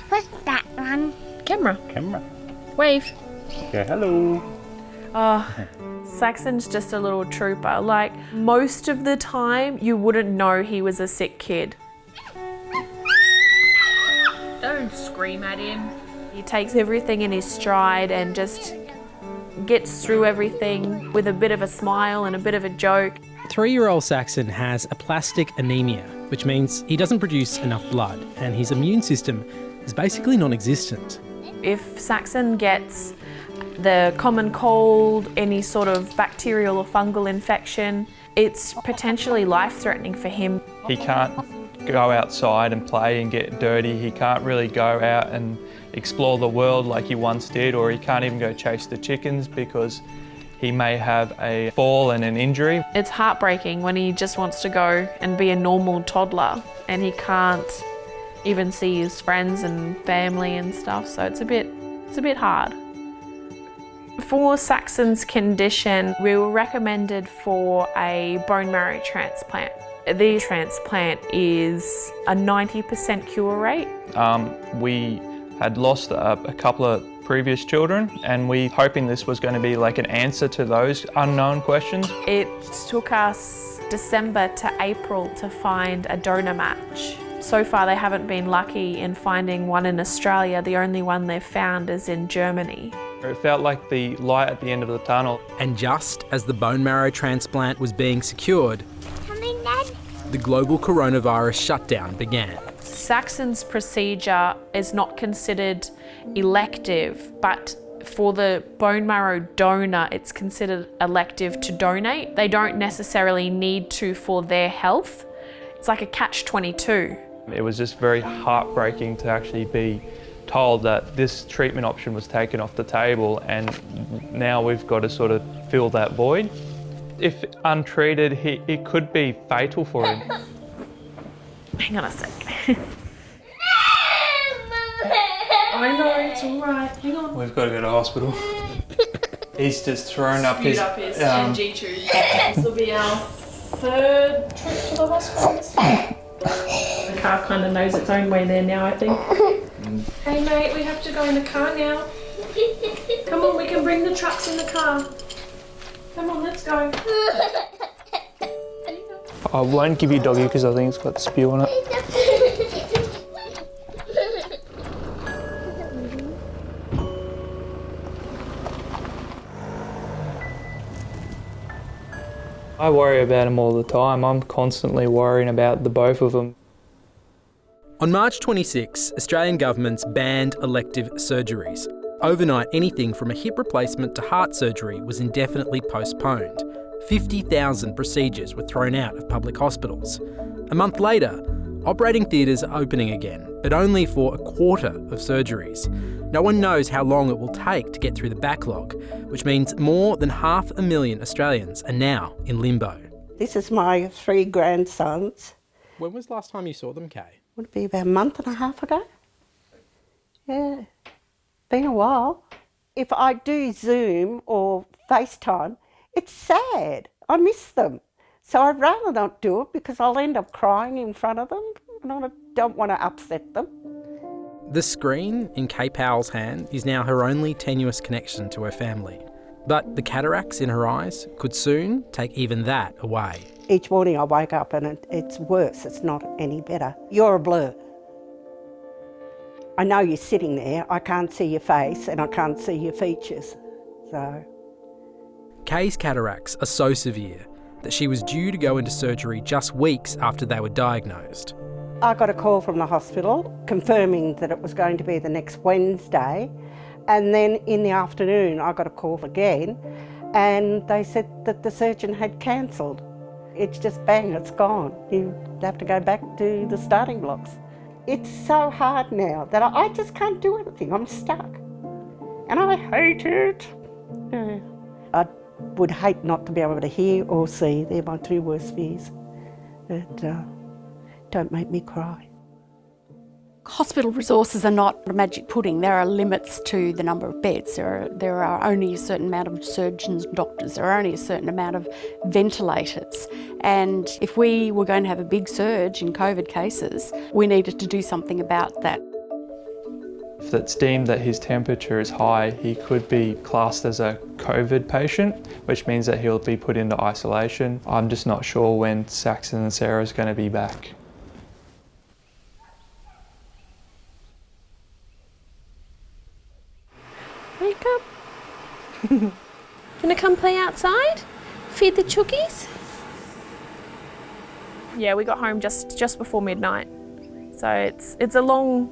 What's that one? Camera. Wave. Okay, hello. Oh, Saxon's just a little trooper. Like, most of the time, you wouldn't know he was a sick kid. Don't scream at him. He takes everything in his stride and just gets through everything with a bit of a smile and a bit of a joke. 3-year-old Saxon has aplastic anemia, which means he doesn't produce enough blood and his immune system is basically non-existent. If Saxon gets the common cold, any sort of bacterial or fungal infection, it's potentially life-threatening for him. He can't go outside and play and get dirty. He can't really go out and explore the world like he once did, or he can't even go chase the chickens because he may have a fall and an injury. It's heartbreaking when he just wants to go and be a normal toddler and he can't even see his friends and family and stuff, so it's a bit hard. For Saxon's condition, we were recommended for a bone marrow transplant. The transplant is a 90% cure rate. We had lost a couple of previous children and we hoping this was going to be like an answer to those unknown questions. It took us December to April to find a donor match. So far they haven't been lucky in finding one in Australia. The only one they've found is in Germany. It felt like the light at the end of the tunnel. And just as the bone marrow transplant was being secured, Coming, Dad? the global coronavirus shutdown began. Saxon's procedure is not considered elective, but for the bone marrow donor, it's considered elective to donate. They don't necessarily need to for their health. It's like a catch-22. It was just very heartbreaking to actually be told that this treatment option was taken off the table and now we've got to sort of fill that void. If untreated, it could be fatal for him. Hang on a sec. I know, it's all right. Hang on. We've got to go to hospital. He's just thrown up his NG tube. This will be our third trip to the hospital. The car kind of knows its own way there now, I think. Hey mate, we have to go in the car now. Come on, we can bring the trucks in the car. Come on, let's go. I won't give you doggy because I think it's got spew on it. I worry about him all the time. I'm constantly worrying about the both of them. On March 26, Australian governments banned elective surgeries. Overnight, anything from a hip replacement to heart surgery was indefinitely postponed. 50,000 procedures were thrown out of public hospitals. A month later, operating theatres are opening again, but only for a quarter of surgeries. No one knows how long it will take to get through the backlog, which means more than 500,000 Australians are now in limbo. This is my 3 grandsons. When was the last time you saw them, Kay? Would it be about a month and a half ago? Yeah, been a while. If I do Zoom or FaceTime, it's sad. I miss them. So I'd rather not do it because I'll end up crying in front of them and I don't want to upset them. The screen in Kay Powell's hand is now her only tenuous connection to her family. But the cataracts in her eyes could soon take even that away. Each morning I wake up and it's worse, it's not any better. You're a blur. I know you're sitting there, I can't see your face and I can't see your features, so. Kay's cataracts are so severe that she was due to go into surgery just weeks after they were diagnosed. I got a call from the hospital confirming that it was going to be the next Wednesday, and then in the afternoon I got a call again and they said that the surgeon had cancelled. It's just bang, it's gone. You have to go back to the starting blocks. It's so hard now that I just can't do anything. I'm stuck. And I hate it. I would hate not to be able to hear or see. They're my 2 worst fears. But don't make me cry. God, Hospital resources are not a magic pudding. There are limits to the number of beds. There are only a certain amount of surgeons and doctors. There are only a certain amount of ventilators. And if we were going to have a big surge in COVID cases, we needed to do something about that. If it's deemed that his temperature is high, he could be classed as a COVID patient, which means that he'll be put into isolation. I'm just not sure when Saxon and Sarah is going to be back. Wake up. Gonna come play outside? Feed the chookies? Yeah, we got home just before midnight. So it's a long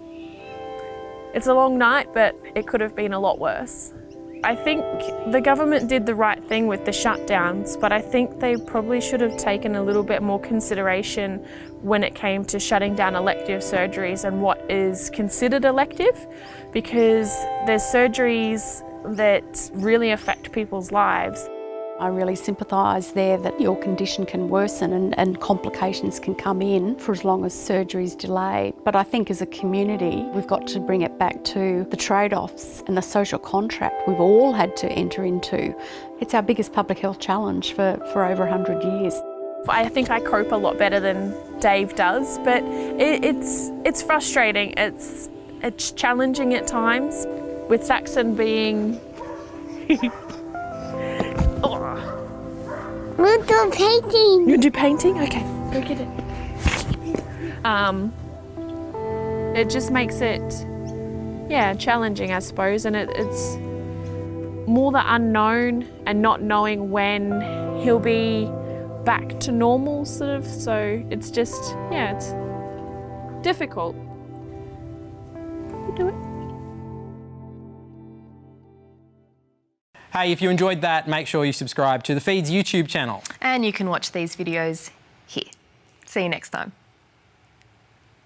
night, but it could have been a lot worse. I think the government did the right thing with the shutdowns, but I think they probably should have taken a little bit more consideration when it came to shutting down elective surgeries and what is considered elective, because there's surgeries that really affect people's lives. I really sympathise there that your condition can worsen and complications can come in for as long as surgery is delayed. But I think as a community, we've got to bring it back to the trade-offs and the social contract we've all had to enter into. It's our biggest public health challenge for over 100 years. I think I cope a lot better than Dave does, but it's frustrating. It's challenging at times, with Saxon being We'll do painting. You do painting? Okay, go get it. It just makes it, challenging, I suppose, and it's more the unknown and not knowing when he'll be back to normal, sort of. So it's just, it's difficult. You do it. Hey, if you enjoyed that, make sure you subscribe to The Feed's YouTube channel. And you can watch these videos here. See you next time.